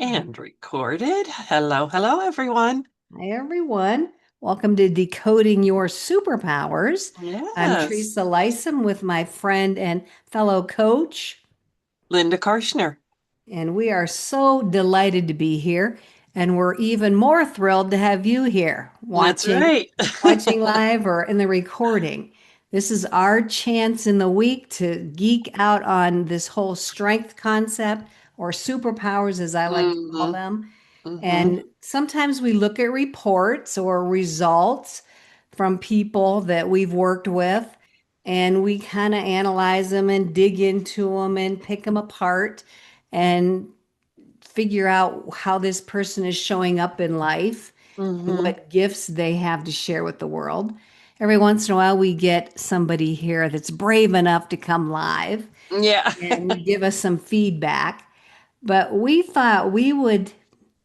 And recorded. Hello, hello, everyone. Hi, everyone. Welcome to Decoding Your Superpowers. I'm Yes, Teresa Lisum with my friend and fellow coach, Linda Karshner. and we are so delighted to be here. And we're even more thrilled to have you here That's watching, right. watching live or in the recording. This is our chance in the week to geek out on this whole strength concept or superpowers, as I like to call hmm them. hmm And sometimes we look at reports or results from people that we've worked with, and we kind of analyze them and dig into them and pick them apart and figure out how this person is showing up in life and hmm what gifts they have to share with the world. Every once in a while, we get somebody here that's brave enough to come live Yeah. and give us some feedback. But we thought we would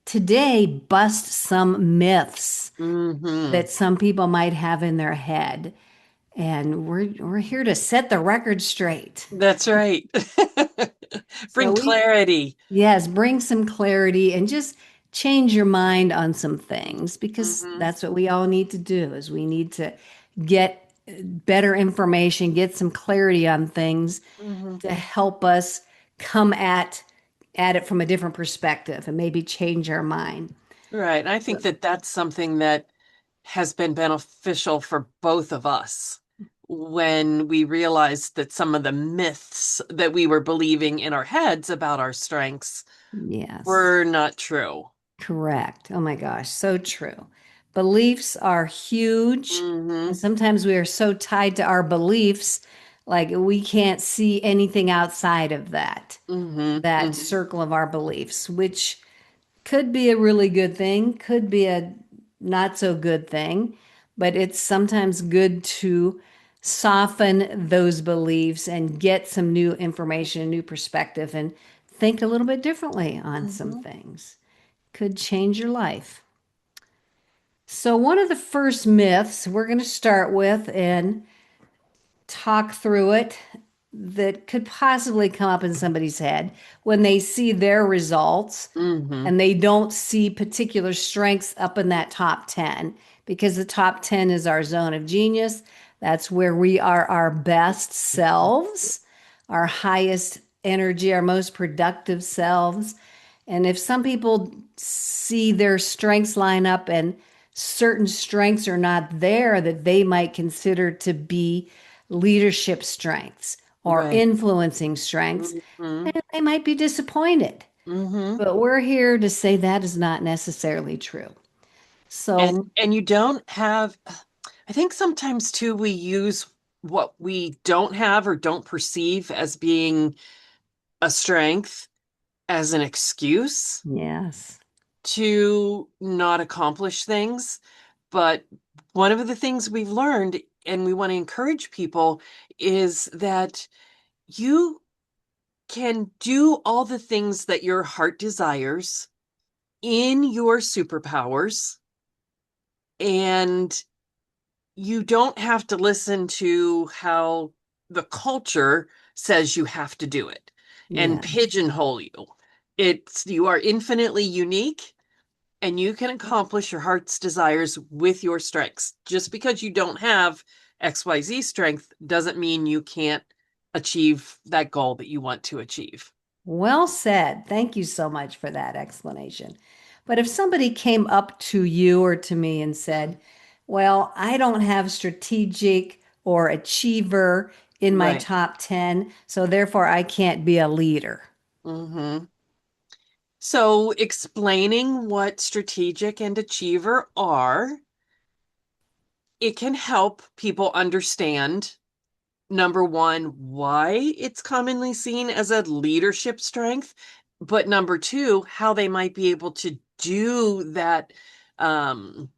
today bust some myths hmm that some people might have in their head. And we're here to set the record straight. That's right. So Bring we clarity. yes, bring some clarity and just change your mind on some things because hmm that's what we all need to do is we need to get better information, get some clarity on things hmm to help us come at it from a different perspective and maybe change our mind. Right. I think that that's something that has been beneficial for both of us when we realized that some of the myths that we were believing in our heads about our strengths Yes. were not true. Correct. Oh my gosh, so true. Beliefs are huge, and hmm sometimes we are so tied to our beliefs, like we can't see anything outside of that hmm circle of our beliefs, which could be a really good thing, could be a not so good thing, but it's sometimes good to soften those beliefs and get some new information, new perspective, and think a little bit differently on some hmm things could change your life. So, one of the first myths we're going to start with and talk through it that could possibly come up in somebody's head when they see their results hmm and they don't see particular strengths up in that top 10 because the top 10 is our zone of genius. That's where we are our best selves, our highest energy, our most productive selves. And if some people see their strengths line up and certain strengths are not there that they might consider to be leadership strengths or Right. influencing strengths, hmm they might be disappointed. hmm But we're here to say that is not necessarily true. So, And you don't have, I think sometimes too we use what we don't have or don't perceive as being a strength as an excuse yes. to not accomplish things. But one of the things we've learned, and we want to encourage people, is that you can do all the things that your heart desires in your superpowers, and you don't have to listen to how the culture says you have to do it and Yeah. pigeonhole you. It's you are infinitely unique and you can accomplish your heart's desires with your strengths. Just because you don't have XYZ strength doesn't mean you can't achieve that goal that you want to achieve. Well said. Thank you so much for that explanation. But if somebody came up to you or to me and said, well, I don't have strategic or achiever in my Right. top 10, so therefore I can't be a leader. hmm So, explaining what strategic and achiever are, it can help people understand number one, why it's commonly seen as a leadership strength, but number two, how they might be able to do um,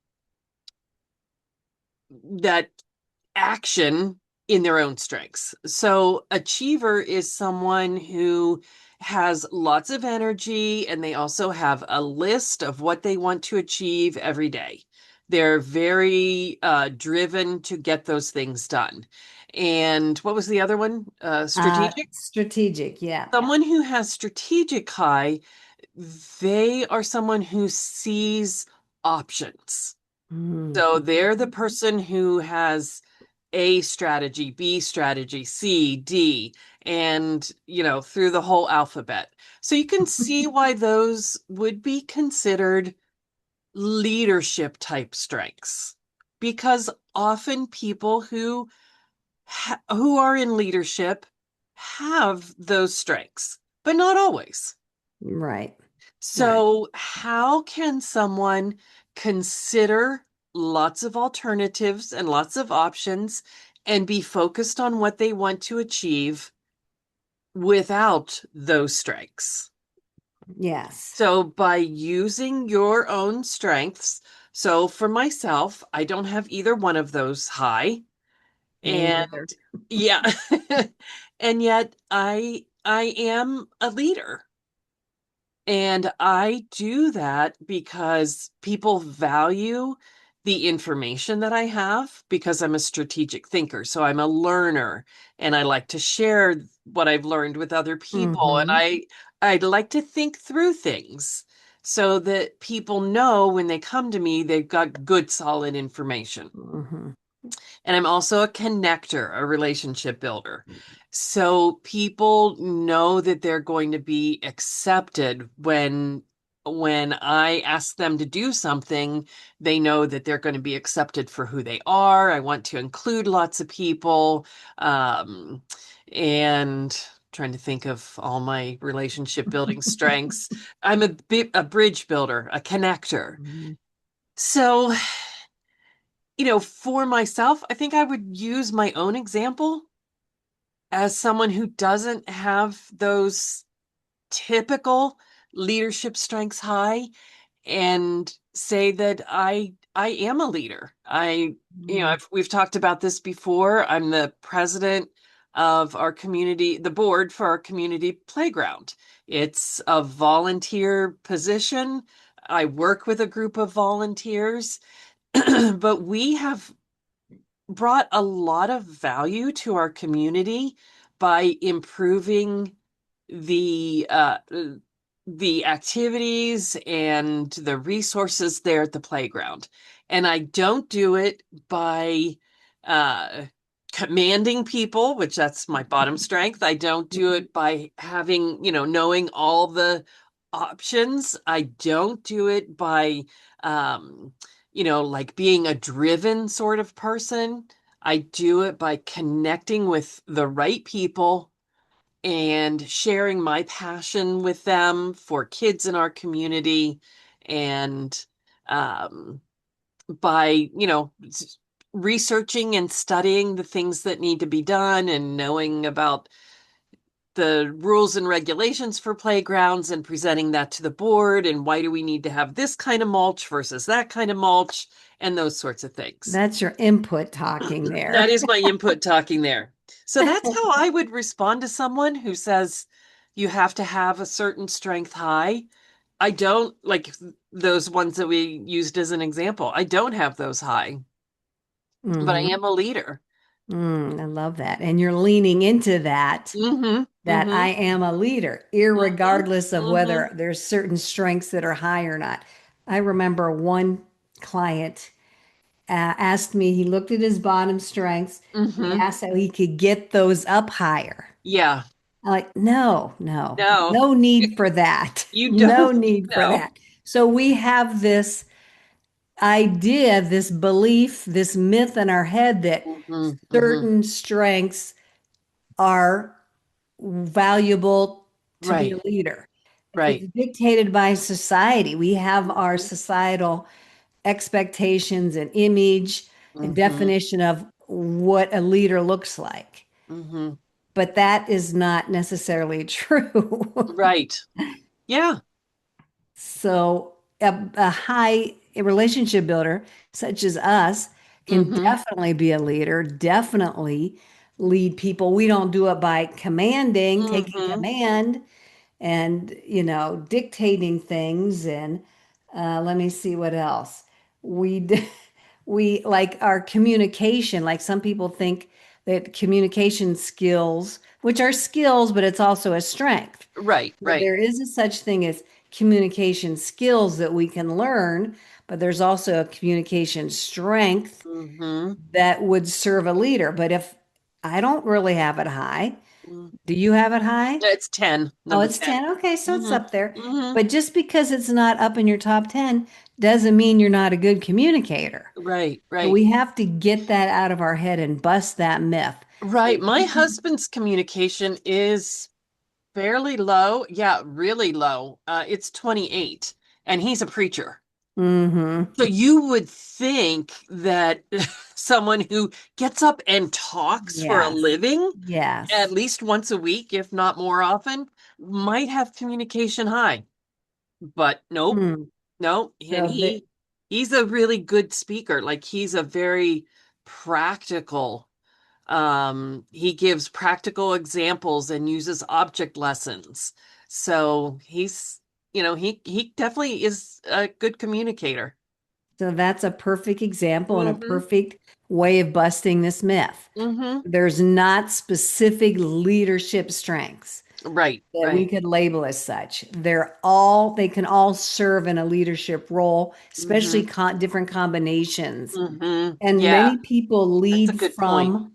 that action in their own strengths. So, achiever is someone who has lots of energy and they also have a list of what they want to achieve every day. They're very driven to get those things done. And what was the other one? Strategic? Strategic, yeah. Someone who has strategic high They are someone who sees options. Mm. So they're the person who has A strategy, B strategy, C, D, and, through the whole alphabet. So you can see why those would be considered leadership type strengths. Because often people who are in leadership have those strengths, but not always. Right. Right. So, how can someone consider lots of alternatives and lots of options and be focused on what they want to achieve without those strengths? Yes. So, by using your own strengths, so for myself, I don't have either one of those high. Me And neither. yeah, and yet I am a leader. And I do that because people value the information that I have because I'm a strategic thinker. So I'm a learner and I like to share what I've learned with other people. And Hmm. I'd like to think through things so that people know when they come to me, they've got good, solid information. Hmm. And I'm also a connector, a relationship builder. So people know that they're going to be accepted when I ask them to do something, they know that they're going to be accepted for who they are. I want to include lots of people. Um, and trying to think of all my relationship building strengths. I'm a bridge builder, a connector. So for myself, I think I would use my own example as someone who doesn't have those typical leadership strengths high and say that I am a leader. We've talked about this before. I'm the president of our community, the board for our community playground. It's a volunteer position. I work with a group of volunteers, but we have brought a lot of value to our community by improving the activities and the resources there at the playground. And I don't do it by uh, commanding people, which that's my bottom strength. I don't do it by having, knowing all the options. I don't do it by um, like being a driven sort of person. I do it by connecting with the right people and sharing my passion with them for kids in our community and um, by, researching and studying the things that need to be done and knowing about the rules and regulations for playgrounds and presenting that to the board and why do we need to have this kind of mulch versus that kind of mulch and those sorts of things. That's your input talking That there. is my input talking there. So that's how I would respond to someone who says you have to have a certain strength high. I don't like those ones that we used as an example. I don't have those high, but I Hmm. am a leader. I love that. And you're leaning into that, Mm-hmm. that Mm-hmm. I am a leader, Mm-hmm. irregardless of Mm-hmm. whether there's certain strengths that are high or not. I remember one client asked me, he looked at his bottom strengths. He Mm-hmm. asked how he could get those up higher. Yeah. I'm like, no, no, No, no need for that. you No don't. need for No. that. So we have this idea, this belief, this myth in our head that Mm-hmm. Mm-hmm. certain strengths are valuable to be a Right. leader. It's Right. dictated by society. We have our Mm-hmm. societal expectations and image and Mm-hmm. definition of what a leader looks like. Mm-hmm. But that is not necessarily true. Right. Yeah. So a high relationship builder, such as us, can Mm-hmm. definitely be a leader, definitely lead people. We don't do it by commanding, taking Mm-hmm. command and, dictating things. And let me see what else. We like our communication, like some people think that communication skills, which are skills, but it's also a strength. Right, So right. there is a such thing as communication skills that we can learn, but there's also a communication strength Mm-hmm. that would serve a leader. But if I don't really have it high, Mm. do you have it high? It's 10, Oh, number it's 10. 10. Okay, so it's up there. Mm-hmm. Mm-hmm. But just because it's not up in your top 10 doesn't mean you're not a good communicator. Right, So right. we have to get that out of our head and bust that myth. Right. My husband's communication is fairly low. Yeah, really low. It's 28, and he's a preacher. So Mm-hmm. you would think that someone who gets up and talks for a Yes. living at Yes. least once a week, if not more often, might have communication high. But nope, Hmm. no, and So the he's a really good speaker. Like he's a very practical. He gives practical examples and uses object lessons. So he definitely is a good communicator. so that's a perfect example and a Hmm. perfect way of busting this myth. Hmm. There's not specific leadership strengths Right, that we right. could label as such. They can all serve in a leadership role, especially Hmm. different combinations. Hmm. And Yeah, many people that's a lead good point.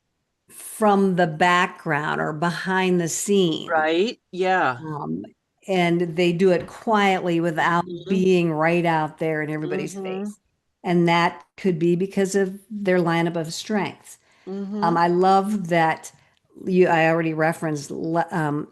from the background or behind the scene. Right? Yeah. Um, and they do it quietly without Hmm. being right out there in everybody's Hmm. face. And that could be because of their lineup of strengths. Hmm. I love that I already referenced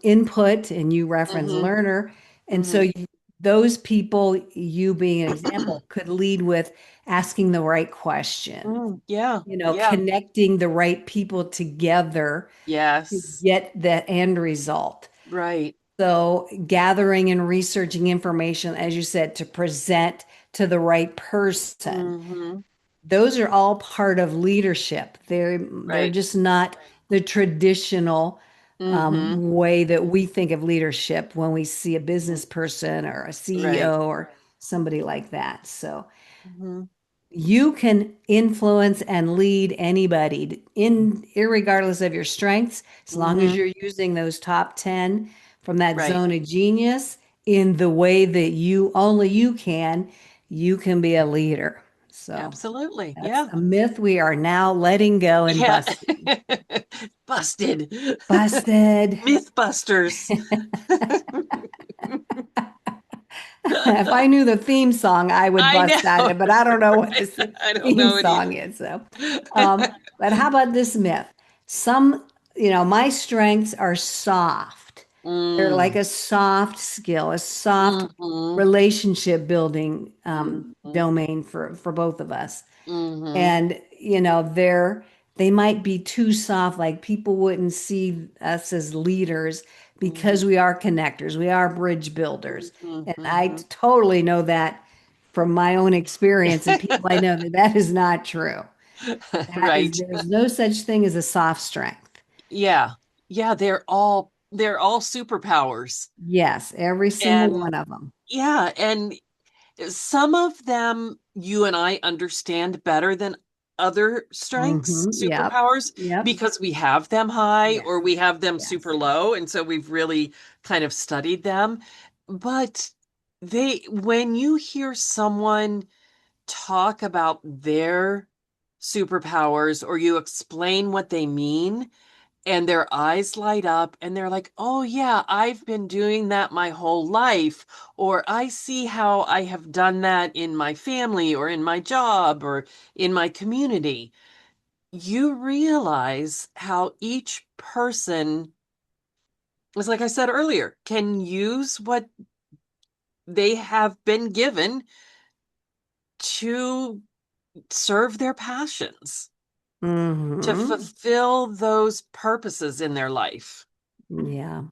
input and you referenced Hmm. learner. And so Hmm. those people, you being an example, could lead with asking the right question, Yeah, yeah. connecting the right people together to Yes. get the end result. Right. So, gathering and researching information, as you said, to present to the right person. Hmm. Those are all part of leadership. They're Right. just not the traditional Hmm. way that we think of leadership when we see a business person or a Right. CEO or somebody like that. So, Hmm. you can influence and lead anybody in irregardless of your strengths, as long as Hmm. you're using those top 10 from that Right. zone of genius in the way that you can be a leader. So Absolutely. that's Yeah. a myth we are now letting go and Yeah. busting. Busted. Busted. Mythbusters. If I knew the theme song, I would I bust out know, it, but I don't know what right? this I don't theme know it song either. is. But how about this myth? Some, my strengths are soft. They're like Mm, a soft skill, a soft mm-hmm, relationship building mm-hmm, domain for both of us. mm-hmm, And, they might be too soft, like people wouldn't see us as leaders mm-hmm, because we are connectors, we are bridge builders. mm-hmm, And I mm-hmm. totally know that from my own experience and people I know that that is not true. Right. There's no such thing as a soft strength. Yeah. Yeah, they're all superpowers. Yes, every single And one of them. yeah, and some of them you and I understand better than other strengths, Yep. superpowers, Yep. because we have them high Yes. or we have them Yes. super low. And so we've really kind of studied them. But when you hear someone talk about their superpowers or you explain what they mean, and their eyes light up and they're like, oh, yeah, I've been doing that my whole life. Or I see how I have done that in my family or in my job or in my community. You realize how each person, is like I said earlier, can use what they have been given to serve their passions, to Hmm. fulfill those purposes in their life. Yeah.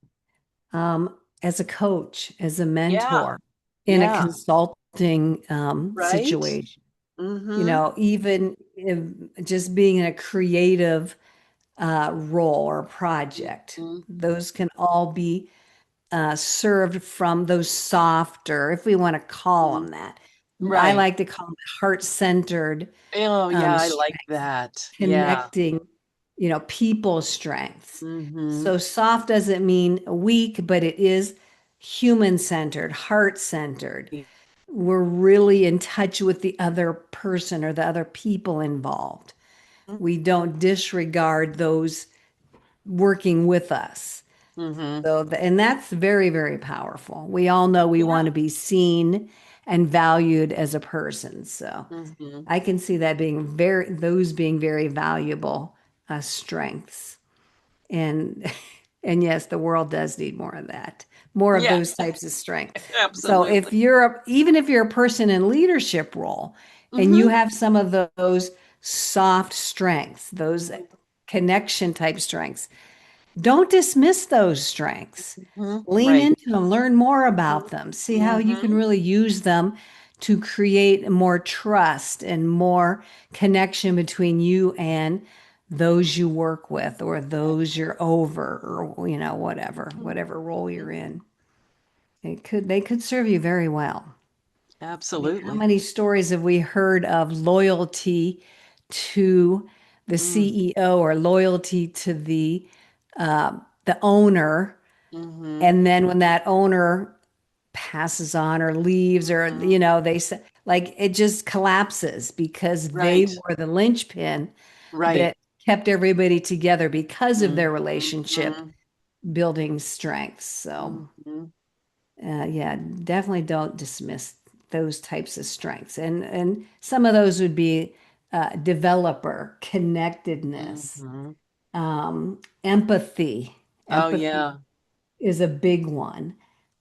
As a coach, as a Yeah. mentor, in a Yeah. consulting Right. situation, Mm-hmm. even if just being in a creative role or project, Mhm. those can all be served from those softer, if we want to call them that. I Right. like to call them heart-centered Oh, yeah, I like strengths, that. Yeah. connecting. people strengths. Mm-hmm. So soft doesn't mean weak, but it is human-centered, heart-centered. We're really in touch with the other person or the other people involved. We don't disregard those working with us. Mm-hmm. So, and that's very, very powerful. We all know we Yeah. want to be seen and valued as a person. So Mm-hmm. I can see that those being very valuable strengths. And and yes, the world does need more of that, more of Yeah, those types of strength. So absolutely. even if you're a person in leadership role and you Mm-hmm. have some of those soft strengths, those connection type strengths, don't dismiss those strengths. Mm-hmm. Lean Right. into them, learn more about them, see how you can Mm-hmm. really use them to create more trust and more connection between you and those you work with or those you're over or whatever role you're in. They could serve you very well. I mean, how Absolutely. many stories have we heard of loyalty to the Mm. CEO or loyalty to the owner, Mm-hmm. and then when that owner passes on or leaves or Mm-hmm. they say like it just collapses because they Right. were the linchpin Right. that kept everybody together because of their relationship Mm-hmm. building strengths. So Mm-hmm. yeah, definitely don't dismiss those types of strengths. And some of those would be developer, connectedness, Mm-hmm. empathy. Oh Empathy yeah. is a big one.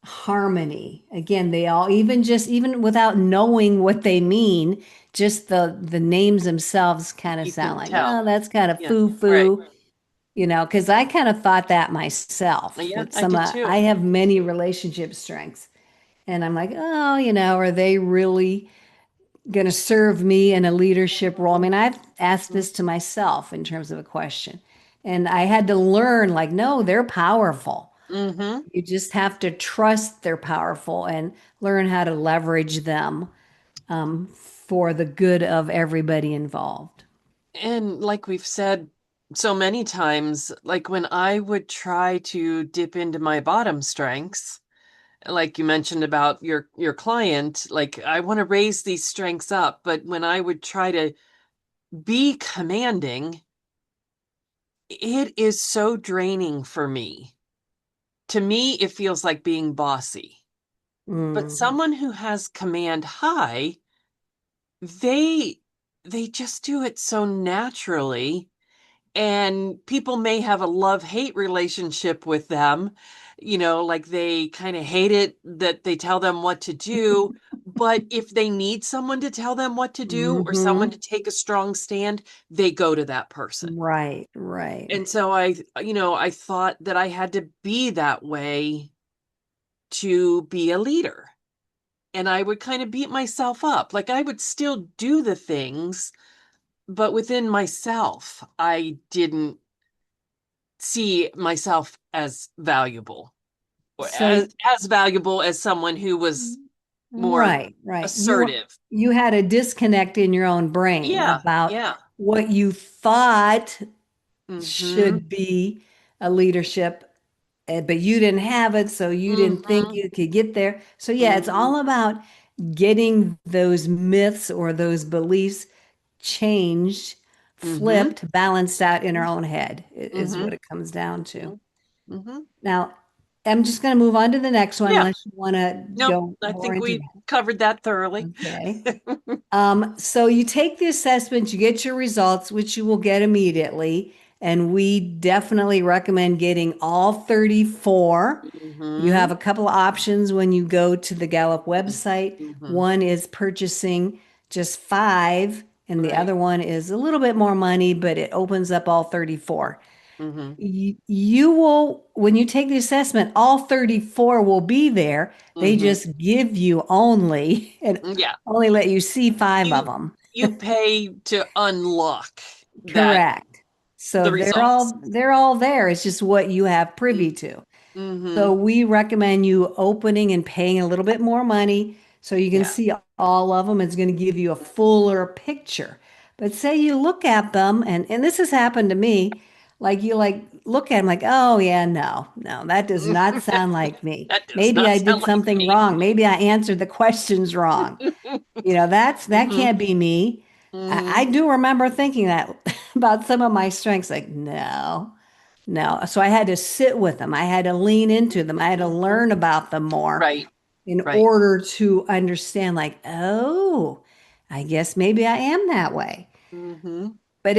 Harmony. Again, they all even without knowing what they mean, just the names themselves kind of You sound can like, tell. oh, that's kind of Yeah. Right. foo-foo, because I kind of thought that myself, Yeah, that I did I too. have many relationship strengths. And I'm like, oh, are they really going to serve me in a leadership role? I mean, I've asked this to myself in terms of a question. And I had to learn, like, no, they're powerful. Mm-hmm. You just have to trust they're powerful and learn how to leverage them for the good of everybody involved. And like we've said so many times, like when I would try to dip into my bottom strengths, like you mentioned about your client, like I want to raise these strengths up, but when I would try to be commanding, it is so draining for me. To me, it feels like being bossy. But Mm, someone who has command high, they they just do it so naturally, and people may have a love-hate relationship with them, like they kind of hate it that they tell them what to do, but if they need someone to tell them what to do or someone to hmm. take a strong stand, they go to that person. Right, right. And so I thought that I had to be that way to be a leader. And I would kind of beat myself up. Like I would still do the things, but within myself, I didn't see myself as valuable or So as valuable as someone who was more right, right. assertive. You had a disconnect in your own brain Yeah, about yeah. what you thought Mm-hmm. should be a leadership, but you didn't have it, so you didn't think Mm-hmm. you could get there. So yeah, it's Mm-hmm. all about getting those myths or those beliefs changed, Mm-hmm. flipped, balanced out in our own head is Mm-hmm. what it comes down to. Mm-hmm. Now, I'm just going to move on to the next one Yeah. unless you want to Nope. go I more think into we that. covered that thoroughly. Okay. So you take the assessment, you get your results, which you will get immediately. And we definitely recommend getting all 34. You have Mm-hmm. a couple of options when you go to the Gallup website. Mm-hmm. One is purchasing just five, and the Right. other one is a little bit more money, but it opens up all 34. Mm-hmm. You will, when you take the assessment, all 34 will be there. They Mm-hmm. just give you only and Yeah. only let you see five of You them. you pay to unlock that Correct. So the results. they're all there. It's just what you have privy to. Mm-hmm. So we recommend you opening and paying a little bit more money so you can Yeah. see all of them. It's going to give you a fuller picture. But say you look at them, and this has happened to me. Like you like look at him like, oh yeah, no, no, that does not sound like me. That does Maybe not I did sound like something me. wrong. Maybe I answered the questions wrong. That Hmm. can't be me. I Hmm. do remember thinking that about some of my strengths, like, no, no. So I had to sit with them. I had to lean into them. I had to Hmm. learn about them more Right, in right. order to understand, like, oh, I guess maybe I am that way. Hmm. But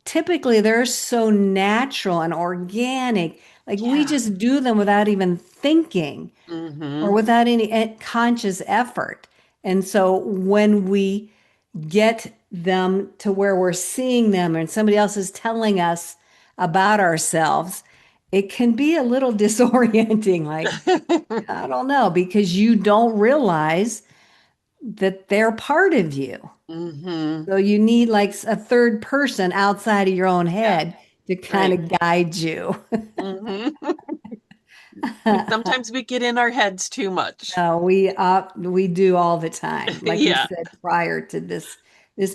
typically they're so natural and organic. Like we Yeah. just do them without even thinking or Hmm. without any conscious effort. And so when we get them to where we're seeing them and somebody else is telling us about ourselves, it can be a little disorienting. Like, I don't know, because you don't realize that they're part of you. Hmm. So you need like a third person outside of your own Yeah, head to kind right. of guide you. Hmm. Sometimes we get in our heads too much. No, we do all the time, like we Yeah. said prior to this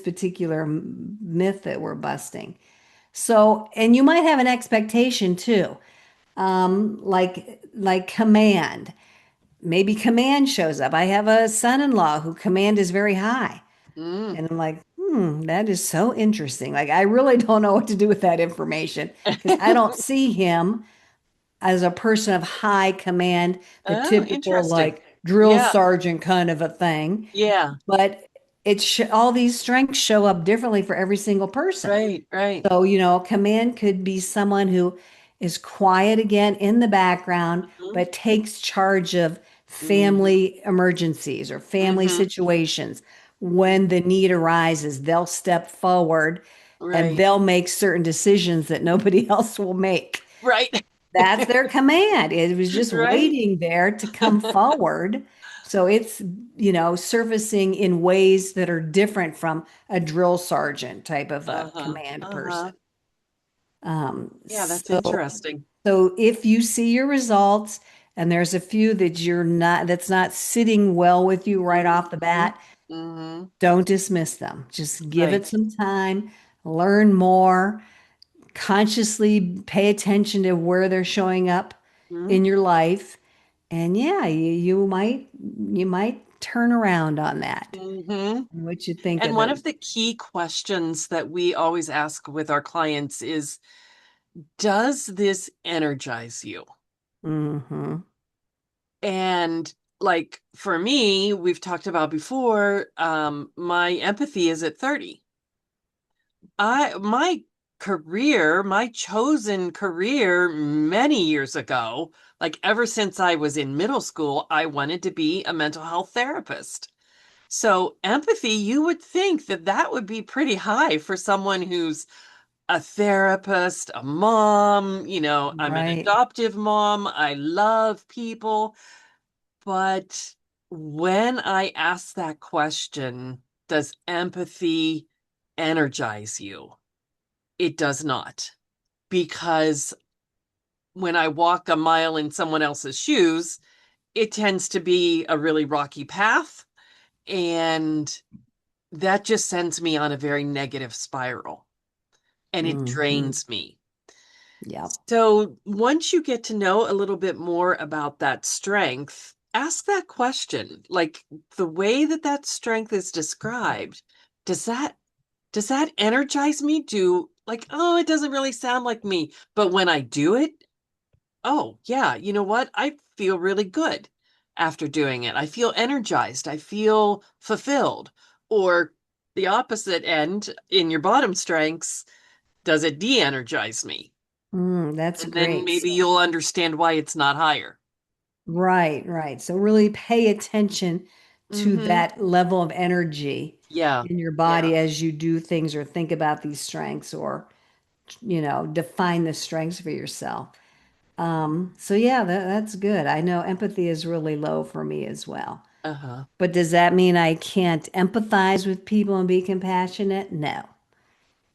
particular myth that we're busting. So, and you might have an expectation too, like command. Maybe command shows up. I have a son-in-law who command is very high. Mm. And I'm like, that is so interesting. Like, I really don't know what to do with that information because I don't see him as a person of high command, the Oh, typical interesting. like drill Yeah, sergeant kind of a thing. yeah. But all these strengths show up differently for every single person. Right, right. So, command could be someone who is quiet again in the background, Hmm. but takes charge of Hmm. family emergencies or family Hmm. situations. When the need arises, they'll step forward and Right, they'll make certain decisions that nobody else will make. right, That's their command. It was just right. waiting there to come forward. So it's, surfacing in ways that are different from a drill sergeant type of a Uh-huh, command uh-huh. person. Um, Yeah, that's so, interesting. so if you see your results and there's a few that's not sitting well with you right off the Hmm. bat, Hmm. don't dismiss them. Just give it Right. some time, learn more, consciously pay attention to where they're showing up Hmm. in your life. And yeah, you might turn around on that. Hmm. What you think And of one those? of the key questions that we always ask with our clients is, does this energize you? Hmm. And like for me, we've talked about before, my empathy is at 30. My career, my chosen career many years ago, like ever since I was in middle school, I wanted to be a mental health therapist. So empathy, you would think that that would be pretty high for someone who's a therapist, a mom, I'm an Right. adoptive mom. I love people. But when I ask that question, does empathy energize you? It does not. Because when I walk a mile in someone else's shoes, it tends to be a really rocky path. And that just sends me on a very negative spiral and it Hmm. drains me. Yep. So once you get to know a little bit more about that strength, ask that question. Like the way that that strength is described, does that does that energize me? Do like, oh, it doesn't really sound like me, but when I do it, oh, yeah, you know what? I feel really good after doing it. I feel energized. I feel fulfilled. Or the opposite end in your bottom strengths, does it de-energize me? That's And then great. maybe So, you'll understand why it's not higher. right, right. So really pay attention to Mm-hmm. that level of energy Yeah. in your Yeah. body as you do things or think about these strengths or, define the strengths for yourself. So yeah, that's good. I know empathy is really low for me as well. Uh-huh. But does that mean I can't empathize with people and be compassionate? No.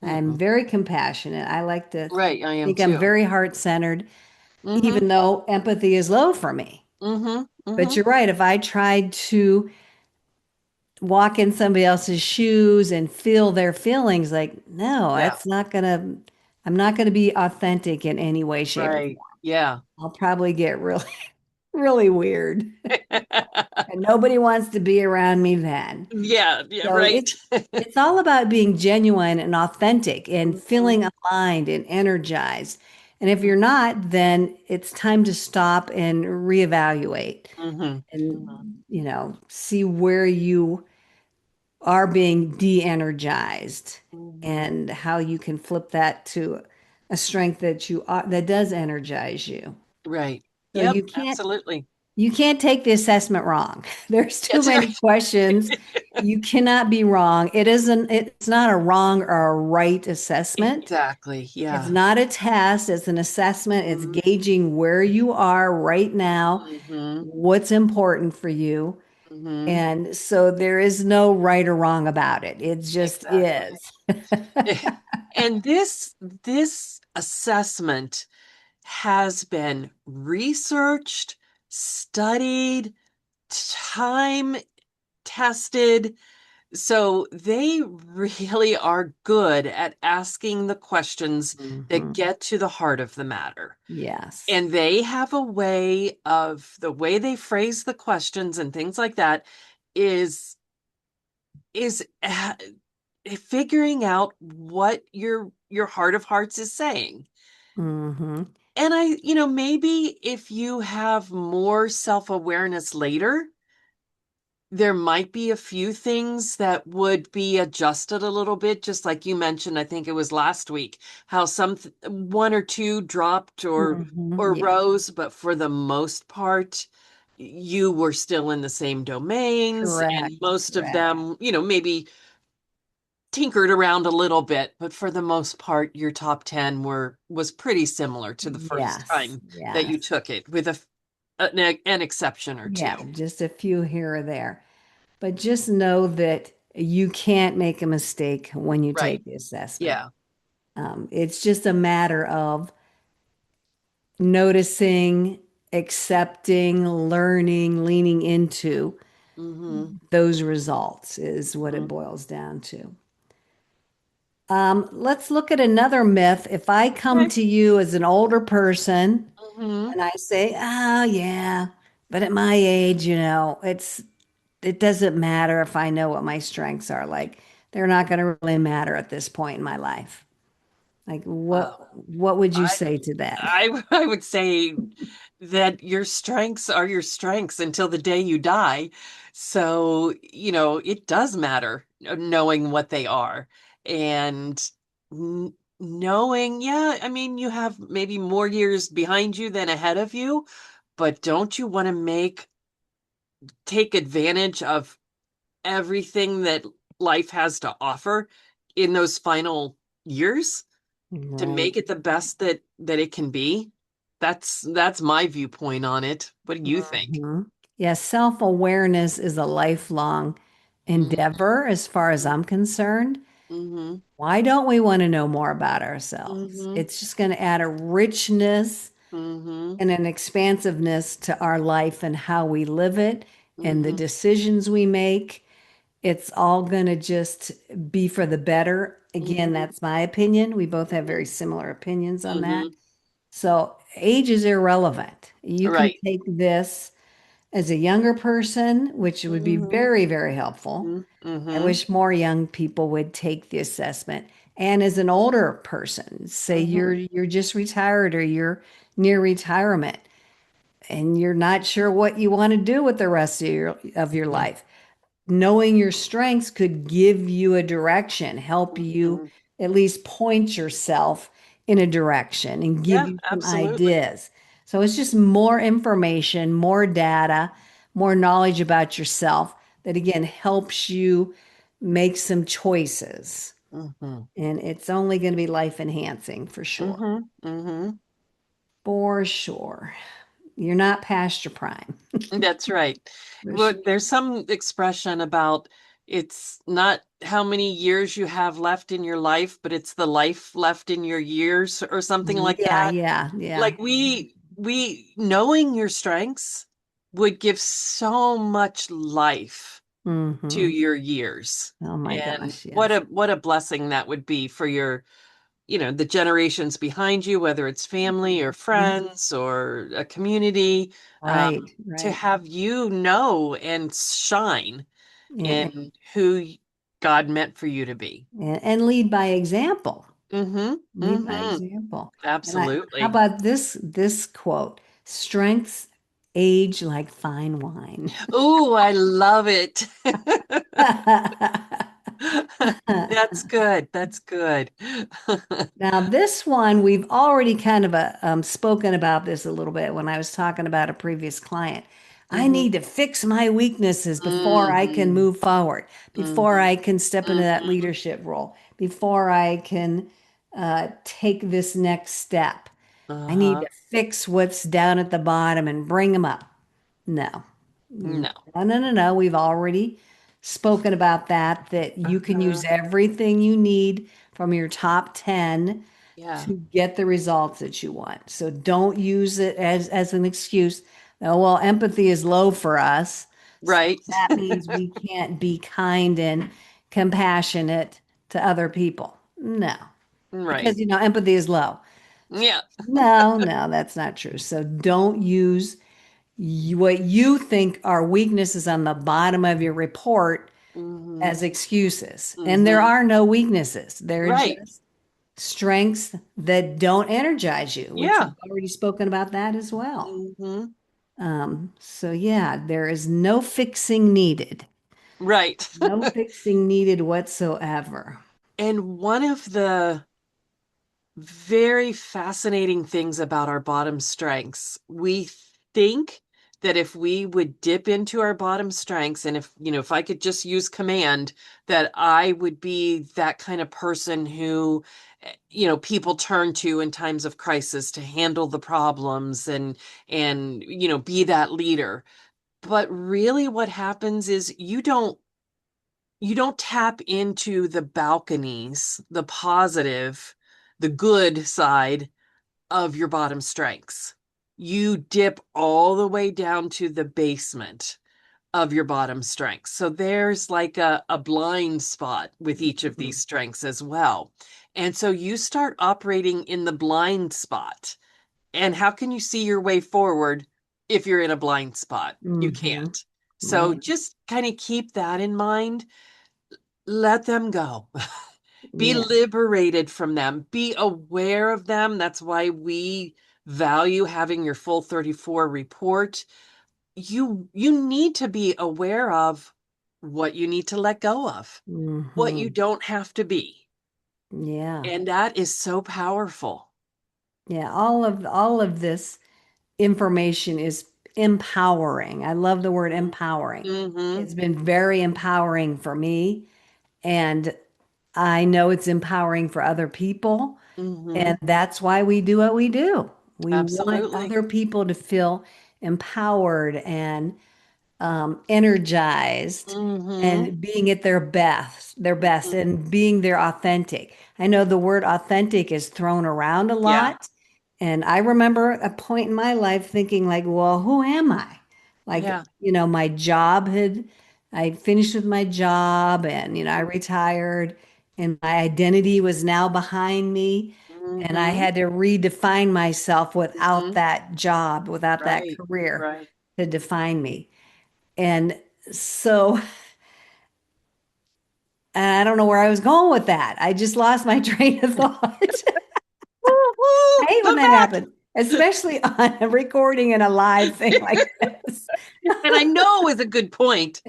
I'm Mm-mm. very compassionate. I like to Right, I am think I'm too. very heart-centered, Mm-hmm. even though empathy is low for me. Mm-hmm. But Mm-hmm. you're right. If I tried to walk in somebody else's shoes and feel their feelings, like, no, Yeah. that's not gonna, I'm not going to be authentic in any way, shape, or Right. form. Yeah. I'll probably get really, really weird. And nobody wants to be around me then. Yeah, yeah, So right. it's all about being genuine and authentic and feeling Mhm, aligned and energized. And if you're not, then it's time to stop and reevaluate mhm, mhm, and see where you are being de-energized mhm. and how you can flip that to a strength that you are that does energize you. Right. So Yep, absolutely. you can't take the assessment wrong. There's too That's many right. questions. You cannot be wrong. It's not a wrong or a right assessment. Exactly. It's Yeah. not a test, it's an assessment. It's Mhm, gauging where you are right now, mhm, what's important for you. mhm. And so there is no right or wrong about it. It just Exactly. is. And this assessment has been researched, studied, time tested. So they really are good at asking the questions that Mhm. get to the heart of the matter. Yes. And they have a way of the way they phrase the questions and things like that is is figuring out what your heart of hearts is saying. Hmm. And maybe if you have more self-awareness later, there might be a few things that would be adjusted a little bit, just like you mentioned, I think it was last week, how one or two dropped or Yeah, rose, but for the most part, you were still in the same domains, and correct. most of Correct. them, maybe tinkered around a little bit, but for the most part, your top 10 was pretty similar to the first Yes. time that you Yes. took it, with an exception or two. Yeah, just a few here or there. But just know that you can't make a mistake when you Right. take the assessment. Yeah. It's just a matter of noticing, accepting, learning, leaning into Mm-hmm. those results is what it Mm-hmm. boils down to. Let's look at another myth. If I come Okay. to you as an older person Mm-hmm. and I say, "Oh, yeah, but at my age, it doesn't matter if I know what my strengths are. Like, they're not going to really matter at this point in my life." Like, Wow. what would you I say to that? I would say that your strengths are your strengths until the day you die. So, it does matter knowing what they are and knowing, yeah, I mean, you have maybe more years behind you than ahead of you, but don't you want to take advantage of everything that life has to offer in those final years to Right. make it the best that it can be? That's my viewpoint on it. What do you think? Hmm. Yeah, self-awareness is a lifelong Mm-hmm. endeavor as far as I'm concerned. Mm-hmm. Why don't we want to know more about ourselves? Mm-hmm. It's just going to add a richness Mm-hmm. and an expansiveness to our life and how we live it and the Mm-hmm. decisions we make. It's all going to just be for the better. Again, Mm-hmm. that's my opinion. We both have very similar opinions on that. Mm-hmm. So age is irrelevant. You can Right. take this as a younger person, which would be Mm-hmm. very, very helpful. I Mm-hmm. wish more young people would take the assessment. And as an older person, say Mm-hmm. you're just retired or you're near retirement and you're not sure what you want to do with the rest of your life, knowing your strengths could give you a direction, help you Mm-hmm. at least point yourself in a direction and give Yeah, you some absolutely. ideas. So it's just more information, more data, more knowledge about yourself that again helps you make some choices. Mm-hmm. And it's only going to be life enhancing for sure. Mm-hmm. Mm-hmm. For sure. You're not past your prime. That's right. For Well, sure. there's some expression about it's not how many years you have left in your life, but it's the life left in your years or something like Yeah, that. yeah, yeah. Like we knowing your strengths would give so much life to Hmm. your years. Oh my And gosh, yes. what a blessing that would be for your the generations behind you, whether it's family or Mhm. friends or a community, Right, to right. have you know and shine And, in who God meant for you to be. and lead by example. Mm-hmm. Lead by Mm-hmm. example. And how Absolutely. about this quote? Strengths age like fine wine. Oh, I love it. That's good. That's good. Now, this one, we've already kind of spoken about this a little bit when I was talking about a previous client. I Hmm. need to fix my weaknesses before I can Hmm. move forward, before Hmm. I can step into that Hmm. leadership role, before I can take this next step. I need Uh-huh. to fix what's down at the bottom and bring them up. No, no, No. no, no, no. We've already spoken about that, that you can use Uh-huh. everything you need from your top 10 Yeah. to get the results that you want. So don't use it as an excuse. Oh, well, empathy is low for us. So Right. that means we can't be kind and compassionate to other people. No, Right. because empathy is low. Yeah. No, no, that's not true. So don't use what you think are weaknesses on the bottom of your report Hmm. as excuses. And there Hmm. are no weaknesses. They're Right. just strengths that don't energize you, which Yeah. we've already spoken about that as well. Hmm. So yeah, there is no fixing needed. Right. No fixing needed whatsoever. And one of the very fascinating things about our bottom strengths, we think that if we would dip into our bottom strengths, and if I could just use command, that I would be that kind of person who, people turn to in times of crisis to handle the problems and be that leader. But really what happens is you don't tap into the balconies, the positive, the good side of your bottom strengths. You dip all the way down to the basement of your bottom strengths. So there's like a blind spot with each of these strengths as well. And so you start operating in the blind spot. And how can you see your way forward if you're in a blind spot? You Mm-hmm. can't. So Right. just kind of keep that in mind. Let them go. Be Yeah. liberated from them. Be aware of them. That's why we value having your full 34 report. You need to be aware of what you need to let go of, what you Mm-hmm. don't have to be. Yeah. And that is so powerful. Yeah. All of this information is empowering. I love the word empowering. Mm-hmm. It's been very empowering for me, and I know it's empowering for other people. Mm-hmm. And that's why we do what we do. We want Absolutely. other people to feel empowered and energized Mm-hmm. and being at their best Mm-hmm. and being their authentic. I know the word authentic is thrown around a Yeah. lot. And I remember a point in my life thinking like, well, who am I? Like, Yeah. my job I finished with my job and, I retired and my identity was now behind me. And I Mm-hmm. had to redefine myself without Mm-hmm. that job, without that Right. career Right. to define me. And so I don't know where I was going with that. I just lost my train of thought. I Woo-hoo! hate when Come that back. happens, especially on a recording and a live thing like this. And I know it was a good point.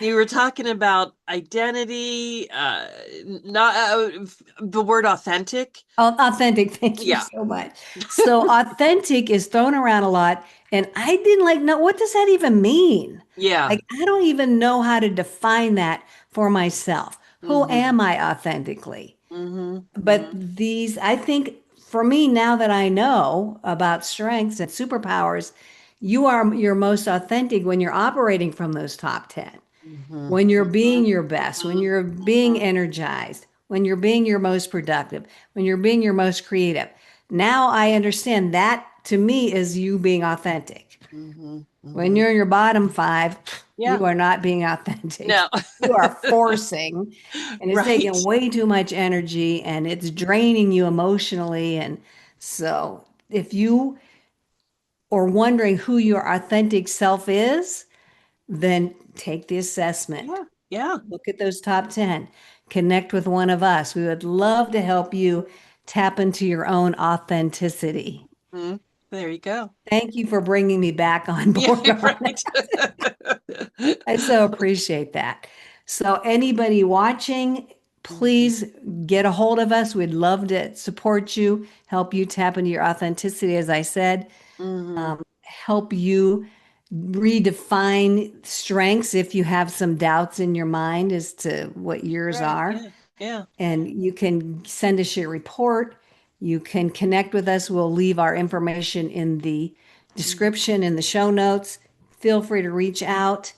You were talking about identity, not the word authentic. Authentic, thank you Yeah. so much. So authentic is thrown around a lot, and I didn't like, no, what does that even mean? Yeah. Like, I don't even know how to define that for myself. Who Mm-hmm. am I authentically? Mm-hmm. But Mm-hmm. I think for me, now that I know about strengths and superpowers, you are your most authentic when you're operating from those top 10, Mm-hmm. when you're Mm-hmm. being your best, when Mm-hmm. you're being energized, when you're being your most productive, when you're being your most creative. Now I understand that to me is you being authentic. Hmm. When Hmm. you're in your bottom five, Yeah. you are not being authentic. No. You are forcing, and it's taking Right. way too much energy and it's draining you emotionally. And so, if you are wondering who your authentic self is, then take the assessment. Yeah. Yeah. Look at those top 10. Connect with one of us. We would love to help you tap into your own authenticity. Mm. There you go. Thank you for bringing me back on Yeah, board on right. I so appreciate that. So, anybody watching, Mhm. please get a hold of us. We'd love to support you, help you tap into your authenticity, as I said, Mhm. help you redefine strengths if you have some doubts in your mind as to what yours Right. are. Yeah. Yeah. And you can send us your report. You can connect with us. We'll leave our information in the Mhm. description in the show notes. Feel free to reach out,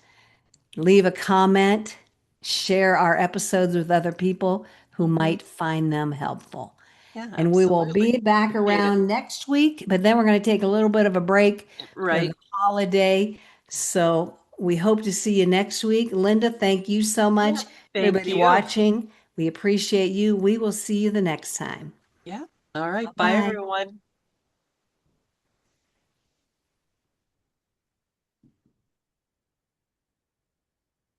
leave a comment, share our episodes with other people who Mhm. might find them helpful. Yeah, And we will absolutely. be back Appreciate it. around next week, but then we're going to take a little bit of a break for the Right. holiday. So we hope to see you next week. Linda, thank you so Yeah. much. Thank Everybody you. watching, we appreciate you. We will see you the next time. Yeah. All right. Bye, Bye. everyone.